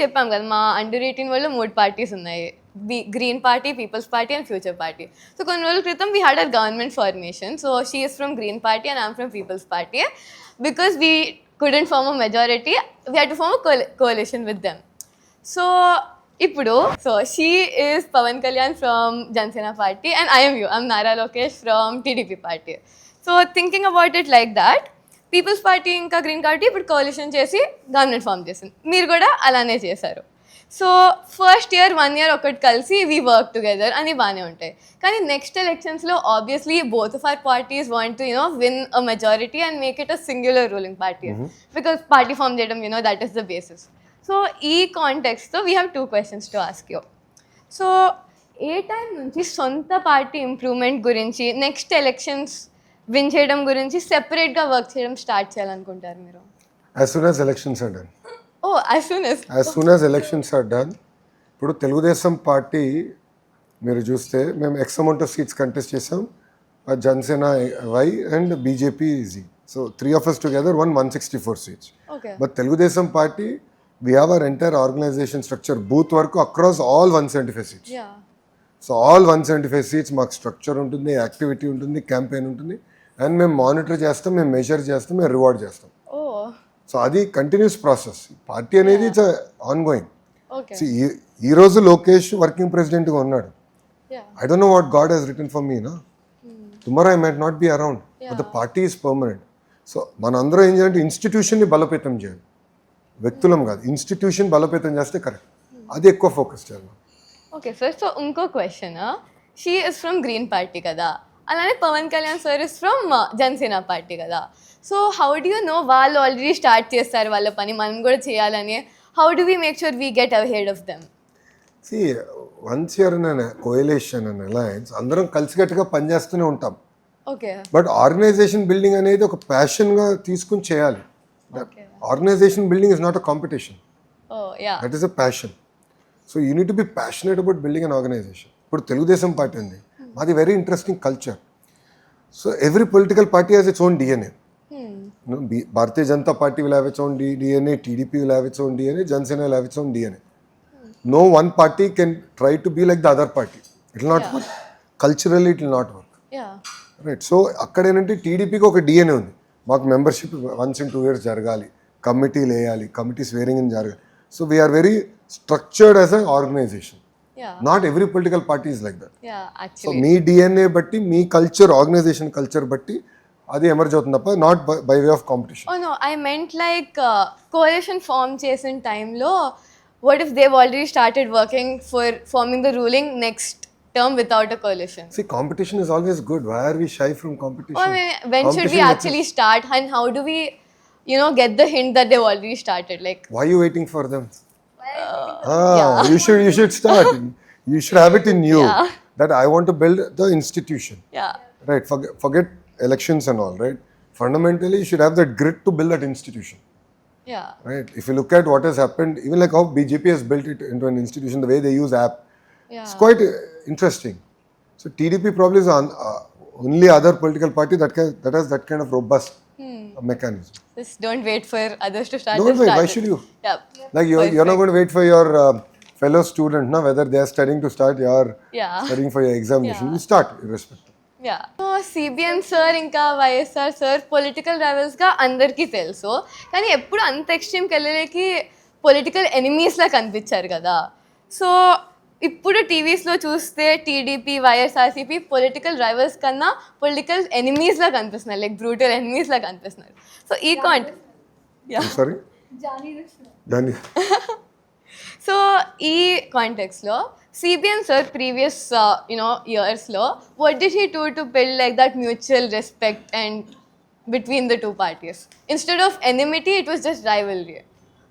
చెప్పాం కదా మా అండర్ 18 వాళ్ళు 3 పార్టీస్ ఉన్నాయి, Green Party, Peoples Party and Future Party. So కొన్ని రోజుల క్రితం we had a government formation. So she is from green Party and I'm from Peoples Party. Because we couldn't form a majority, we had to form a coalition with them. So ఇప్పుడు she is Pawan Kalyan from Jansena party and I am I'm Nara Lokesh from TDP party. So thinking about it like that, Peoples Party ఇంకా Green Party ఇప్పుడు కోalition చేసి government form చేసింది, మీరు కూడా అలానే చేశారు. సో ఫస్ట్ ఇయర్ 1 year ఒకటి కలిసి వీ వర్క్ టుగెదర్ అని బాగానే ఉంటాయి. కానీ నెక్స్ట్ ఎలక్షన్స్లో obviously both of our parties want to win a majority and make it a singular ruling party, because party form చేయడం that is the basis. So ఈ కాంటెక్స్తో we have 2 questions to ask you. So ఏ time నుంచి సొంత party improvement గురించి, next elections win చేయడం గురించి సెపరేట్గా వర్క్ చేయడం స్టార్ట్ చేయాలనుకుంటారు మీరు? As soon as elections are done. Oh, as soon as elections are done. ఇప్పుడు తెలుగుదేశం పార్టీ మీరు చూస్తే మేము x amount of seats contest చేసాం, జనసేన వై అండ్ బీజేపీ ఈజీ. So 3 of us together won 164 seats. Okay. But Telugu Desam party we have our entire organization structure, booth వరకు across all 175 seats. Yeah. So all 175 seats మాకు structure ఉంటుంది, activity ఉంటుంది, campaign ఉంటుంది, and మేము monitor చేస్తాం, మేము మెజర్ చేస్తాం, మేము రివార్డ్ చేస్తాం. Oh. సో అది కంటిన్యూస్ ప్రాసెస్. పార్టీ అనేది ఇట్స్ ఆన్ గోయింగ్. Okay. ఈ రోజు లోకేష్ వర్కింగ్ ప్రెసిడెంట్గా ఉన్నాడు. Yeah. I don't know what God he's written for me నా. Tomorrow I might not be around, but the party is permanent. So మనందరం ఏం చేయాలంటే ఇన్స్టిట్యూషన్ని బలోపేతం చేయాలి, వ్యక్తులం కాదు. ఇన్స్టిట్యూషన్ బలోపేతం చేస్తే కరెక్ట్, అది ఎక్కువ ఫోకస్ చేయాలి. ఓకే సార్, సో ఇంకో question, she is from green party కదా, అలానే Pawan Kalyan sir is from Janasena party కదా. So how do you know వాళ్ళు ఆల్రెడీ స్టార్ట్ చేస్తారు వాళ్ళ పని, మనం కూడా చేయాలని? How do we make sure we get ahead of them? See, once you're in a coalition and alliance, అందరం కలిసికట్టుగా పనిచేస్తూనే ఉంటాం. ఓకే. బట్ ఆర్గనైజేషన్ బిల్డింగ్ అనేది ఒక ప్యాషన్గా తీసుకుని చేయాలి. Organisation building is not a competition, that is a passion. So you need to be passionate about building an organisation. ఇప్పుడు తెలుగుదేశం పార్టీ ఉంది, మాది very interesting culture. So every political party has its own DNA. Bharatiya Janata party will have its own DNA, TDP will have its own DNA, Janasena will have its own DNA. No one party can try to be like the other party. It will not work. Culturally, it will not work. Yeah. Right. So, అక్కడ ఏంటంటే టీడీపీకి ఒక DNA ఉంది, మాకు membership once in 2 years జరగాలి, కమిటీలు వేయాలి, committees వేరింగ్ అని జరగాలి. So we are very structured as an organisation. Not every political party is like that. So మీ డిఎన్ఏ బట్టి, మీ కల్చర్, ఆర్గనైజేషన్ కల్చర్ బట్టి అది ఎమర్జ్ అవుతుంది తప్ప not by way of competition. Oh no, I meant like coalition form చేసిన టైంలో what if they've already started working for forming the ruling next term without a coalition? See, competition is always good. Why are we shy from competition? I mean, when should we actually start, and how do we get the hint that they've already started? Like, why are you waiting for them? You should start. You should have it in you that I want to build the institution. Yeah. Right. Forget elections and all. Right. Fundamentally, you should have that grit to build that institution. Yeah. Right. If you look at what has happened, even like how BJP has built it into an institution, the way they use app, it's quite interesting. So TDP probably is only other political party that has that kind of robust mechanism. Just don't wait for others to start. Don't wait. Why should you? Yeah. Like you're not going to wait for your fellow student, no? Whether they are studying to start or studying for your examination. You start irrespective. Yeah. So CBN sir ఇంకా YSR sir political రైవల్స్గా అందరికీ తెలుసు, కానీ ఎప్పుడు అంత ఎక్స్ట్రీమ్కి వెళ్ళలేకి political ఎనిమీస్లా కనిపించారు కదా. So ఇప్పుడు టీవీస్లో చూస్తే టీడీపీ, వైఎస్ఆర్సీపీ పొలిటికల్ రైవల్స్ కన్నా పొలిటికల్ ఎనిమీస్లా కనిపిస్తున్నారు, లైక్ బ్రూటల్ ఎనిమీస్లా కనిపిస్తున్నారు. సో ఈ Sorry? Jani. సో ఈ కాంటెక్స్లో సిబిఎన్ సార్ ప్రీవియస్ ఇయర్స్లో what did he do to build like that mutual respect and between the two parties? Instead of enmity, it was just rivalry.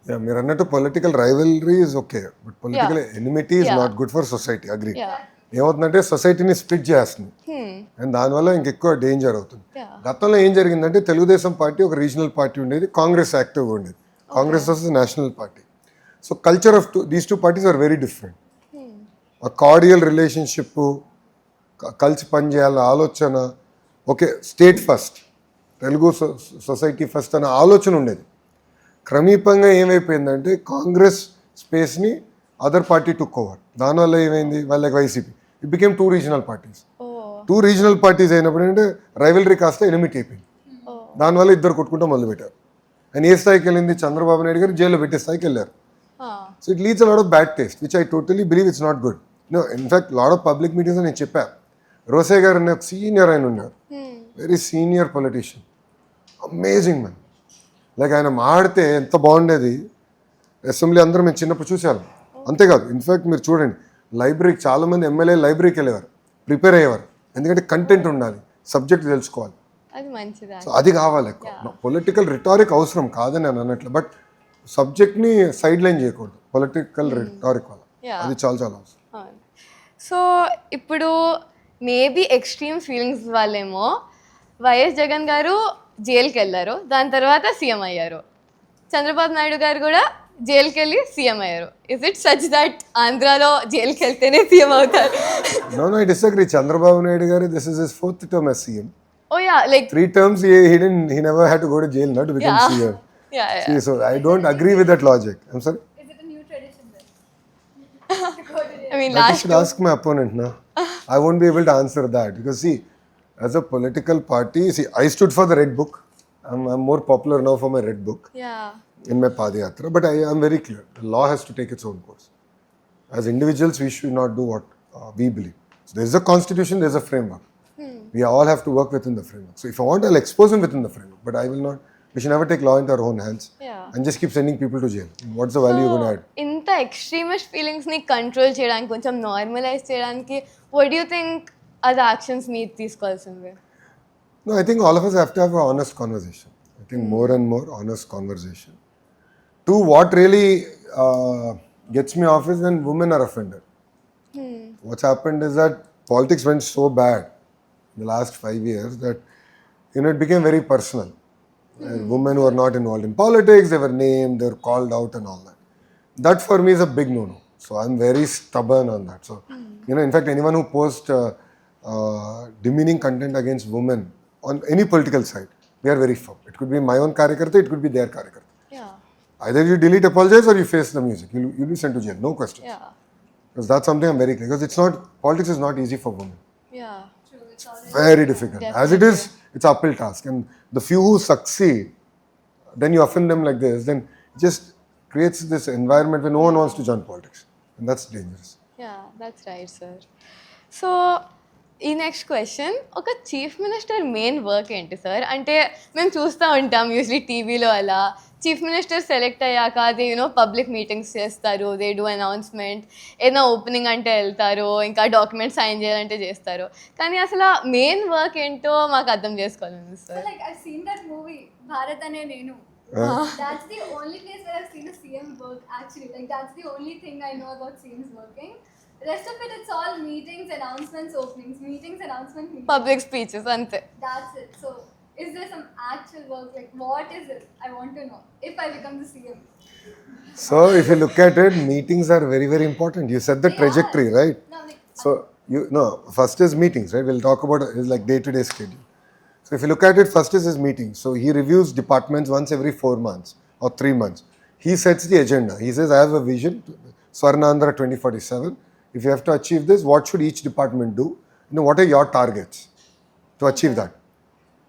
Yeah, మీరు అన్నట్టు political rivalry is okay, but political enmity is not good for society. Agree. ఏమవుతుందంటే సొసైటీని split చేస్తుంది, and దానివల్ల ఇంకెక్కువ danger అవుతుంది. గతంలో ఏం జరిగిందంటే తెలుగుదేశం పార్టీ ఒక రీజనల్ పార్టీ ఉండేది, కాంగ్రెస్ యాక్టివ్గా ఉండేది, Congress was national party. So culture of these two parties are very different. A cordial relationship, కలిసి పనిచేయాలన్న ఆలోచన, okay state first, Telugu society first అనే ఆలోచన ఉండేది. క్రమీపంగా ఏమైపోయిందంటే కాంగ్రెస్ స్పేస్ని అదర్ పార్టీ టుక్ ఓవర్. దానివల్ల ఏమైంది, వాళ్ళకి YCP it became 2 regional parties. 2 regional parties అయినప్పుడు ఏంటంటే రైవలరీ కాస్త ఎనిమిటీ అయిపోయింది. దానివల్ల ఇద్దరు కొట్టుకుంటూ మొదలుపెట్టారు. అండ్ ఏ స్థాయికి వెళ్ళింది, చంద్రబాబు నాయుడు గారు జైల్లో పెట్టే స్థాయికి వెళ్ళారు. So it leads a lot of bad taste which I totally believe it's not good. No, in fact lot of public meetings నేను చెప్పా. రోసే గారు అనే ఒక సీనియర్ ఆయన ఉన్నారు, very senior politician, amazing man. Like ఆయన మాడితే ఎంత బాగుండేది. అసెంబ్లీ అందరూ మేము చిన్నప్పుడు చూసాను. అంతేకాదు, ఇన్ఫాక్ట్ మీరు చూడండి, లైబ్రరీకి చాలామంది ఎమ్మెల్యే లైబ్రరీకి వెళ్ళేవారు, ప్రిపేర్ అయ్యేవారు. ఎందుకంటే కంటెంట్ ఉండాలి, సబ్జెక్ట్ తెలుసుకోవాలి. అది మంచిది. సో అది కావాలి ఎక్కువ. పొలిటికల్ రిటారిక్ అవసరం కాదని నేను అన్నట్లు, బట్ సబ్జెక్ట్ని సైడ్ లైన్ చేయకూడదు పొలిటికల్ రిటారిక్ వల్ల. అది చాలా చాలా అవసరం. సో ఇప్పుడు మేబీ ఎక్స్ట్రీమ్ ఫీలింగ్స్ వాళ్ళేమో వైఎస్ జగన్ గారు జైలుకి వెళ్ళారు, దాని తర్వాత సీఎం అయ్యారు. చంద్రబాబు నాయుడు గారు కూడా జైలుకి వెళ్ళి సీఎం అయ్యారు. ఇస్ ఇట్ సచ్ దట్ ఆంధ్రాలో జైలుకి వెళ్తేనే సీఎం అవుతారు? No, I disagree. Chandrababu Naidu గారు, this is his 4th term as CM. Oh yeah, like 3 terms he never had to go to jail, not to become CM. yeah. See, so I don't agree with that logic. I'm sorry. Is it a new tradition then? I mean, That you last should ask my opponent now. I won't be able to answer that because see, as a political party, see, I stood for the Red Book. I'm more popular now for my Red Book yeah. in my Padayatra. But I am very clear. The law has to take its own course. As individuals, we should not do what we believe. So there is a constitution, there is a framework. We all have to work within the framework. So if I want, I'll expose him within the framework. But I will not. We should never take law into our own hands Yeah. and just keep sending people to jail. What's the value you're going to add? ఇంత extremist ఫీలింగ్స్ని control చేయడానికి, కొంచెం normalise చేయడానికి what you think అది actions మీరు తీసుకోవాల్సింది? No, I think all of us have to have an honest conversation. I think more and more honest conversation. Two, what really gets me off is when women are offended. What's happened is that politics went so bad in the last 5 years that, you know, it became very personal. Women who are not involved in politics, they were named, they were called out and all that. That for me is a big no-no. So I'm very stubborn on that. So, you know, in fact, anyone who posts demeaning content against women on any political side, we are very firm. It could be my own karyakarta, it could be their karyakarta. Yeah. Either you delete, apologize, or you face the music. You'll be sent to jail, no questions. Yeah. Because that's something I'm very clear. Because it's not, politics is not easy for women. Yeah. True, it's already Very difficult. As it is, it's an uphill task. And the few who succeed, then you offend them like this, then it just creates this environment where no one wants to join politics. And that's dangerous. Yeah, that's right, sir. So, ఈ next question, ఒక chief minister main work ఏంటి sir? అంటే మేము చూస్తూ ఉంటాం usually టీవీలో అలా chief minister select అయ్యాక అది పబ్లిక్ మీటింగ్స్ చేస్తారు, దే డూ అనౌన్స్మెంట్, ఏదైనా ఓపెనింగ్ అంటే వెళ్తారు, ఇంకా డాక్యుమెంట్ సైన్ చేయాలంటే చేస్తారు. కానీ అసలు మెయిన్ వర్క్ ఏంటో మాకు అర్థం చేసుకోవాలండి So sir. like I've seen that movie, Bharat Ane Nenu. That's the only place where I've seen a CM work actually. Like that's the only thing I know about CMs working. Rest of it, it's all meetings, announcements, openings, meetings, announcements, meetings. Public speeches అంతే. That's it. So is there some actual work? Like what is it? I want to know if I become the CM. So if you look at it, meetings are very, very important. You set the They trajectory, are. right? No, like So first is meetings, right? We'll talk about is like day-to-day schedule. So if you look at it, first is his meetings. So he reviews departments once every 4 months or 3 months. He sets the agenda. He says, I have a vision, Swarnandhra 2047. If you have to achieve this, what should each department do? You know, what are your targets to achieve that?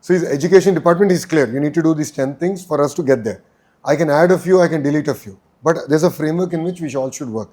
So his education department is clear. You need to do these 10 things for us to get there. I can add a few, I can delete a few. But there's a framework in which we all should work.